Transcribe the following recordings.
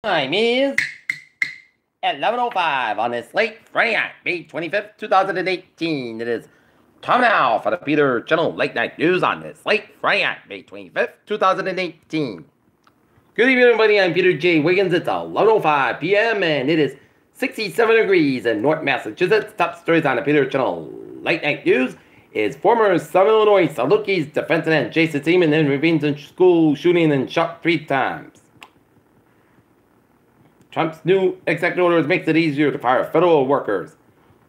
Time is 11:05 on this late Friday night, May 25th, 2018. It is time now for the Peter Channel Late Night News on this late Friday night, May 25th, 2018. Good evening, everybody. I'm Peter J. Wiggins. It's 11:05 p.m. and it is 67 degrees in North Massachusetts. Top stories on the Peter Channel Late Night News is former Southern Illinois Salukis defensive end Jason Seaman intervenes in school shooting and shot 3 times. Trump's new executive orders makes it easier to fire federal workers,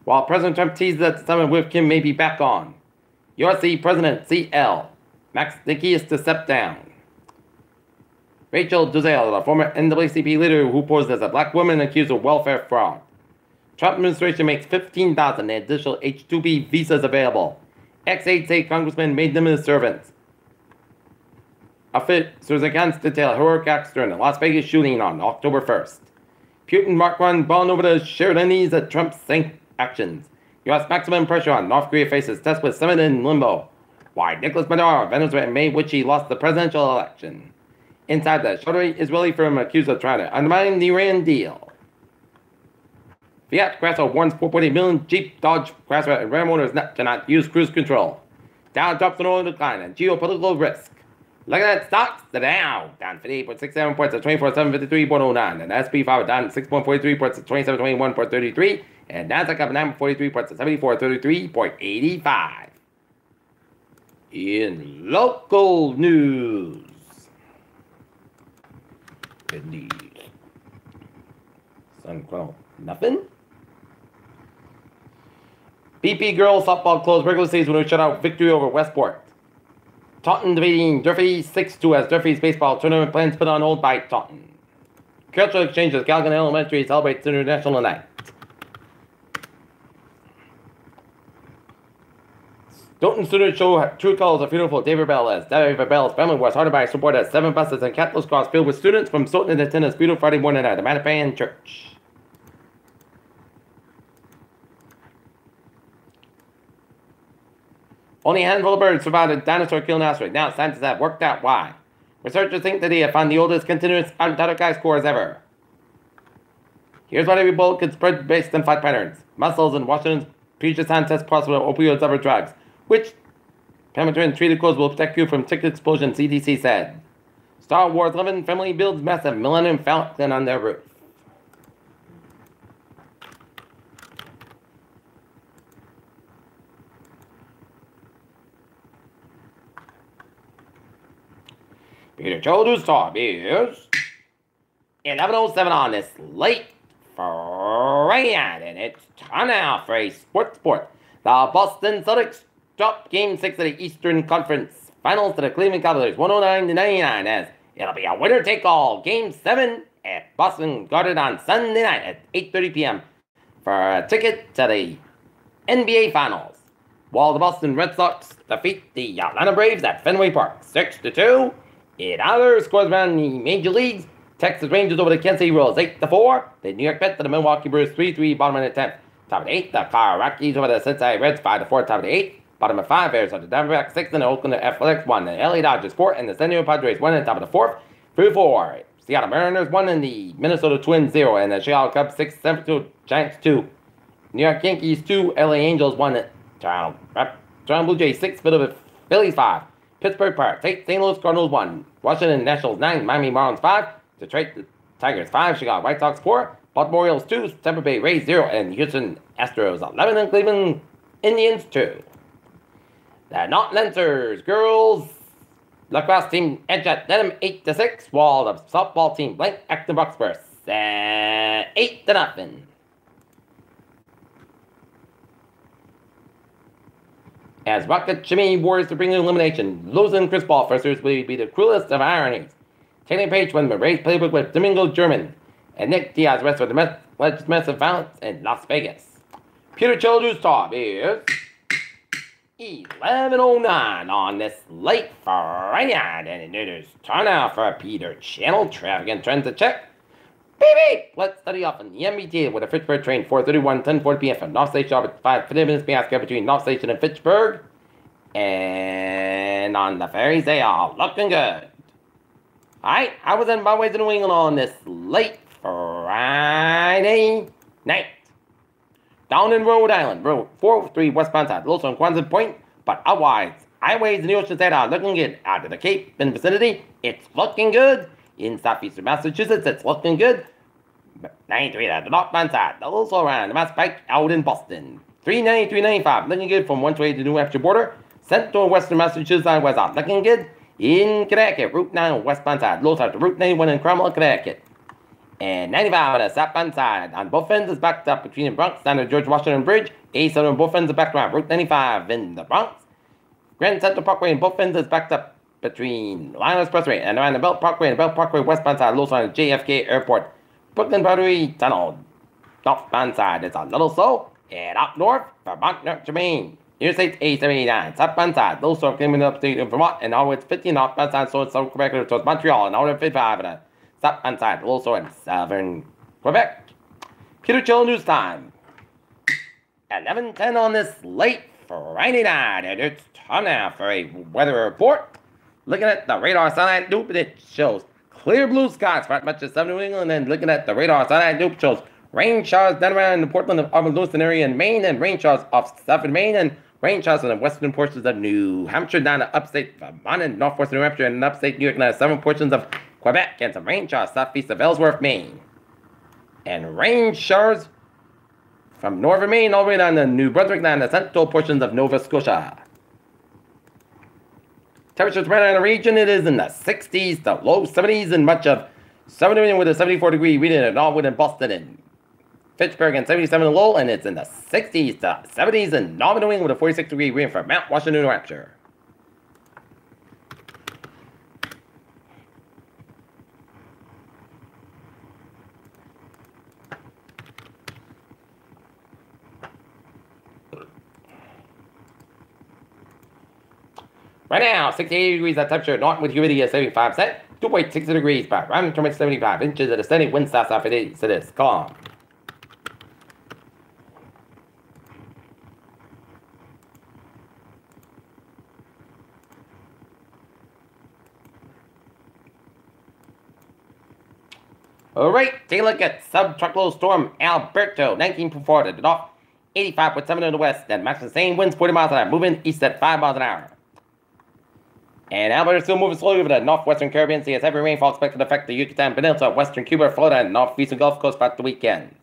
while President Trump teases that the summit with Kim may be back on. USC President CL Max Nicky is to step down. Rachel Dolezal, a former NAACP leader who posed as a black woman accused of welfare fraud. Trump administration makes 15,000 additional H-2B visas available. Ex-8 state congressman made them his servants. Officers against detail heroic acts during the Las Vegas shooting on October 1st. Putin marked one bond over the shared unease at Trump's actions. U.S. maximum pressure on North Korea faces test with summit in limbo. Why Nicolas Maduro of Venezuela made which he lost the presidential election. Inside the sheltery Israeli firm accused of trying to undermine the Iran deal. Fiat Chrysler warns 4.8 million Jeep, Dodge, Chrysler, and Ram owners not to not use cruise control. Dow drops an oil decline and geopolitical risk. Looking at stocks, the Dow down 58.67 points at 24,753.09, and the SP 5 down 6.43 points at 2721.33, and Nasdaq up 9.43 points at 7433.85. In local news, indeed, Sun Chrome, nothing. BP girls softball closed regular season with a shutout victory over Westport. Taunton defeating Durfee 6-2 as Durfee's baseball tournament plans put on hold by Taunton. Cultural Exchange as Galgan Elementary celebrates International Night. Stoughton students show true colors of funeral for David Bell as David Bell's family was hearted by support as 7 buses and Catholic cars filled with students from Stoughton to attend this beautiful Friday morning at the Mattapan Church. Only a handful of birds survived a dinosaur-killing asteroid. Now scientists have worked out why. Researchers think that they have found the oldest continuous Antarctic ice cores ever. Here's what every bullet could spread based on flight patterns. Muscles in Washington's previous test possible opioids other drugs, which penetrating treated clothes will protect you from tick explosion, CDC said. Star Wars 11 family builds massive Millennium Falcon on their roof. Peter Children's time is 11:07 on this late Friday night, and it's time now for a sports report. The Boston Celtics dropped Game 6 of the Eastern Conference Finals to the Cleveland Cavaliers 109-99 as it'll be a winner-take-all Game 7 at Boston Garden on Sunday night at 8:30 p.m. for a ticket to the NBA Finals. While the Boston Red Sox defeat the Atlanta Braves at Fenway Park 6-2. In other scores around the major leagues, Texas Rangers over the Kansas City Royals 8-4. The New York Mets to the Milwaukee Brewers 3-3, bottom of the 10th. Top of the 8th, the Colorado Rockies over the Cincinnati Reds 5-4, top of the 8th. Bottom of 5, Arizona Diamondbacks 6, and the Oakland Athletics 1. The LA Dodgers 4, and the San Diego Padres 1, and top of the 4th. Through 4. Seattle Mariners 1, and the Minnesota Twins 0, and the Chicago Cubs 6, San Francisco Giants 2. New York Yankees 2, LA Angels 1, Toronto Blue Jays 6, Philadelphia Phillies 5. Pittsburgh Pirates 8, St. Louis Cardinals 1, Washington Nationals 9, Miami Marlins 5, Detroit Tigers 5, Chicago White Sox 4, Baltimore Orioles 2, Tampa Bay Rays 0, and Houston Astros 11, and Cleveland Indians 2. The North Lancers girls lacrosse team edge at Dedham 8-6, while the softball team blank Acton Roxburgh 8-0. As Rocket Jimmy wars to bring elimination, losing Chris Paul firsters will be the cruelest of ironies. Taylor Page won the race playbook with Domingo German, and Nick Diaz rests for the massive violence in Las Vegas. Peter Children's time is 11:09 on this late Friday night, and it is time now for a Peter Channel traffic and trends to check. Beep beep! Let's study off on the MBT with a Fitchburg train 4:31, 10:40 p.m. from North Station off at 5 minutes past between North Station and Fitchburg. And on the ferries, they are looking good. Alright, I was in my way to New England on this late Friday night. Down in Rhode Island, Road 403 westbound side, low on Quonset Point, but otherwise, highways in the ocean side are looking good. Out of the Cape and vicinity, it's looking good. In southeastern Massachusetts, it's looking good. 93 at the northbound side, also around the Mass Pike out in Boston. 393, 95, looking good from 128 to the New Hampshire border. Central western Massachusetts side west out, looking good. In Connecticut, Route 9 westbound side, low side to Route 91 in Cromwell, Connecticut. And 95 on the southbound side. On both ends is backed up between the Bronx and the George Washington Bridge. 87 on both ends is backed around Route 95 in the Bronx. Grand Central Parkway in both ends is backed up between Lionel Expressway and around the Belt Parkway and the Belt Parkway westbound side, low side of JFK Airport. Brooklyn Boundary Tunnel, northbound side is a little slow. And up north, Vermont, North Germain. Interstate A79, southbound side, low slow coming up to Vermont and all with 50 northbound side, so it's South Quebec towards Montreal and all with 55 and southbound side, also in southern Quebec. Peter Chill News Time. 11:10 on this late Friday night, and it's time now for a weather report. Looking at the radar satellite loop, it shows clear blue skies for much of southern New England, and looking at the radar satellite loop shows rain showers down around the Portland of Auburn Lewiston area in Maine, and rain showers off southern Maine, and rain showers in the western portions of New Hampshire, down to upstate Vermont and northwestern New Hampshire, and upstate New York, and the southern portions of Quebec, and some rain showers southeast of Ellsworth, Maine. And rain showers from northern Maine all the way down to New Brunswick, down to the central portions of Nova Scotia. Temperatures right around the region, it is in the 60s to low 70s, and much of southern New England with a 74-degree reading at Norwood and Boston and Fitchburg and 77 low, and it's in the 60s to 70s in Northern New England with a 46-degree reading for Mount Washington, New Hampshire. Right now, 68 degrees at temperature, north with humidity at 75%, 2.6 degrees, but around 75 inches at a steady wind south off it is, so it is calm. Alright, take a look at subtropical storm Alberto, 19.4 to the north, 85.7 to the west, and maximum sustained winds 40 miles an hour, moving east at 5 miles an hour. And Alberta is still moving slowly over the northwestern Caribbean Sea as heavy rainfall expected to affect the Yucatan Peninsula, western Cuba, Florida, and northeastern Gulf Coast throughout the weekend.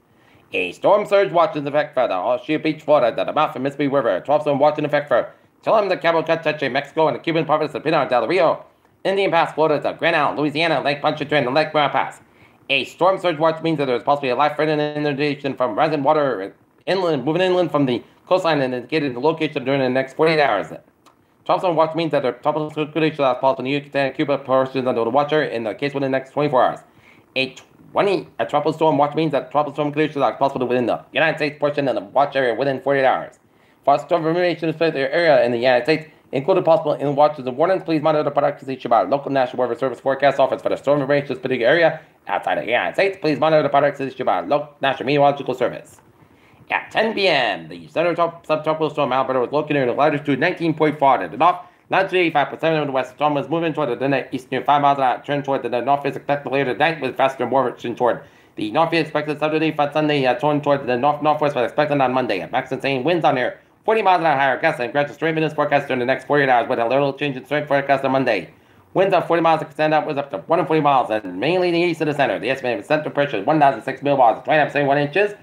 A storm surge watch is in effect for the Horseshoe Beach, Florida, to the mouth of Mississippi River. A 12 storm watch in effect for Cholula, the Cabo Cachache, Mexico, and the Cuban province of Pinar del Rio, Indian Pass, Florida, to Granada, Louisiana, Lake Pontchartrain, and Lake Mara Pass. A storm surge watch means that there is possibly a life-threatening inundation from rising water inland, moving inland from the coastline and indicated the location during the next 48 hours. 12 storm watch means that the tropical circulation is possible in the Yucatan and Cuba portions under the watcher in the case within the next 24 hours. A tropical storm watch means that tropical storm conditions are possible within the United States portion of the watch area within 48 hours. For storm information is for the area in the United States, including possible in watches and warnings, please monitor the products issued by local National Weather Service forecast office for the storm information in this particular area. Outside of the United States, please monitor the products issued by local National Meteorological Service. At 10 p.m., the center subtropical storm Alberta was located in latitude 19.4 to the north, latitude 85% of the west. The storm was moving toward the east near 5 miles an hour, turned toward the northeast expected later tonight with faster motion toward the northeast expected Saturday, but Sunday turned toward the northwest was expected on Monday. At max sustained winds on here 40 miles an hour higher gusts and gradual strength in this forecast during the next 48 hours with a little change in strength forecast on Monday. Winds of 40 miles extend upwards up to 140 miles and mainly the east of the center. The estimated central pressure is 1,006 millibars, 29.71 inches.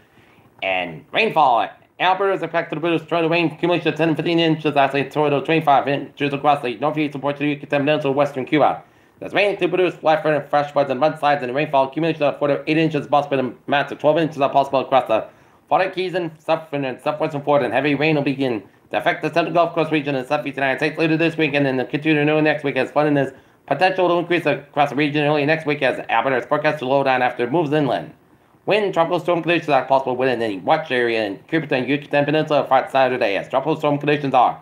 And rainfall. Alberta is expected to produce torrential rain accumulation of 10 to 15 inches, actually torrential 25 inches across the northeastern portion of the Yucatan Peninsula, western Cuba. This rain to produce life-threatening fresh floods and mudslides, and rainfall accumulation of 4 to 8 inches possible in amounts of 12 inches are possible across the Florida Keys and southwestern Florida, and heavy rain will begin to affect the central Gulf Coast region and southeast United States later this week, and then continue to next week as flooding is potential to increase across the region early next week as Alberta is forecast to slow down after it moves inland. Wind tropical storm conditions are possible within the watch area in Cuba and Yucatan Peninsula Friday Saturday as tropical storm conditions are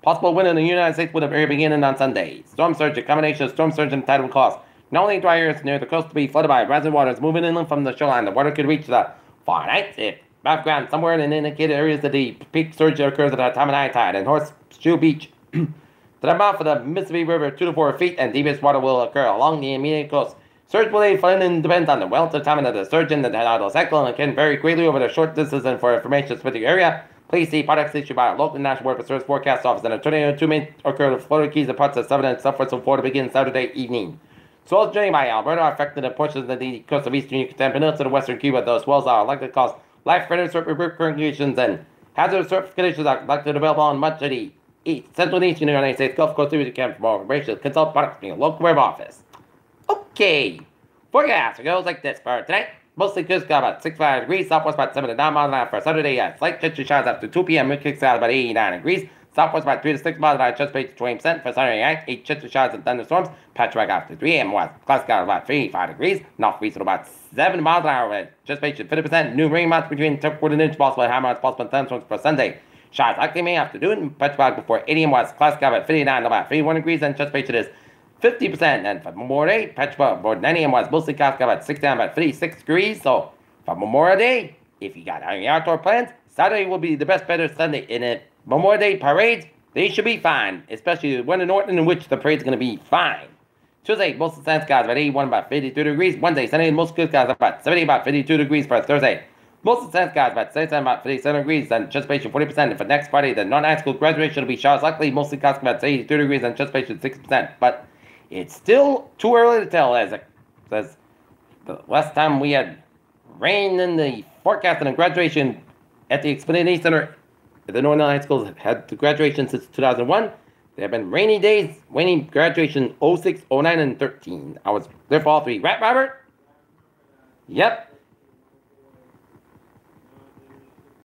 possible wind in the United States with a area beginning on Sunday. Storm surge, a combination of storm surge and tidal cause. Not only dry areas near the coast to be flooded by rising waters moving inland from the shoreline, the water could reach the far night if background somewhere in indicated areas that the peak surge occurs at a time of high tide and Horseshoe Beach. To the mouth of the Mississippi River, 2 to 4 feet, and deepest water will occur along the immediate coast. Surgery funding depends on the wealth of time of the surgeon and the tidal cycle and can vary greatly over the short distance. And for information specific area, please see products issued by a local National Weather Service Forecast Office. And a tornado 2 may occur in the Florida Keys and parts of southern and southwestern Florida beginning Saturday evening. Swells journey by Alberta are affecting the portions of the coast of eastern Yucatan Peninsula and western Cuba. Those swells are likely to cause life-threatening surf current conditions and hazardous surf conditions are likely to develop on much of the central and eastern United States Gulf Coast. If you can for more information, consult products from your local web office. Okay, forecast goes like this for tonight. Mostly clear sky about 65 degrees, southwest about 7 to 9 miles an hour for Saturday. Slight chance of showers after 2 p.m. Wind kicks out about 89 degrees. Southwest about 3 to 6 miles an hour, chance rate 20% for Saturday night. 8 chance of showers and thunderstorms. Patchwork after 3 a.m. West cloud sky about 35 degrees. Northeast at about 7 miles an hour. Chance rate 50%. New rain amounts between 3/4 inch possible and high amounts possible thunderstorms for Sunday. Showers likely May afternoon. Patchwork before 8 a.m. West cloud sky about 59 about 31 degrees and chance rate is 50%. And for Memorial Day, patchwork before 9 a.m. West mostly cloud sky about 69 about 56 degrees. So for Memorial Day, if you got any outdoor plans, Saturday will be the best better Sunday. In it, Memorial Day parades, they should be fine, especially when in Norton, in which the parade's going to be fine. Tuesday, most of the sun skies about 81, about 52 degrees. Wednesday, Sunday, most good skies about 70, about 52 degrees for Thursday. Most of the sun skies about 77, about 57 degrees, and anticipation 40%. And for next Friday, the non-high school graduation will be showers likely, mostly clouds about 82 degrees, and anticipation 6%. But it's still too early to tell, as the last time we had rain in the forecast and the graduation at the Xfinity Center. The Northern High Schools have had the graduation since 2001. There have been rainy days, rainy graduation 06, 09, and 13. I was there for all three. Right, Robert? Yep.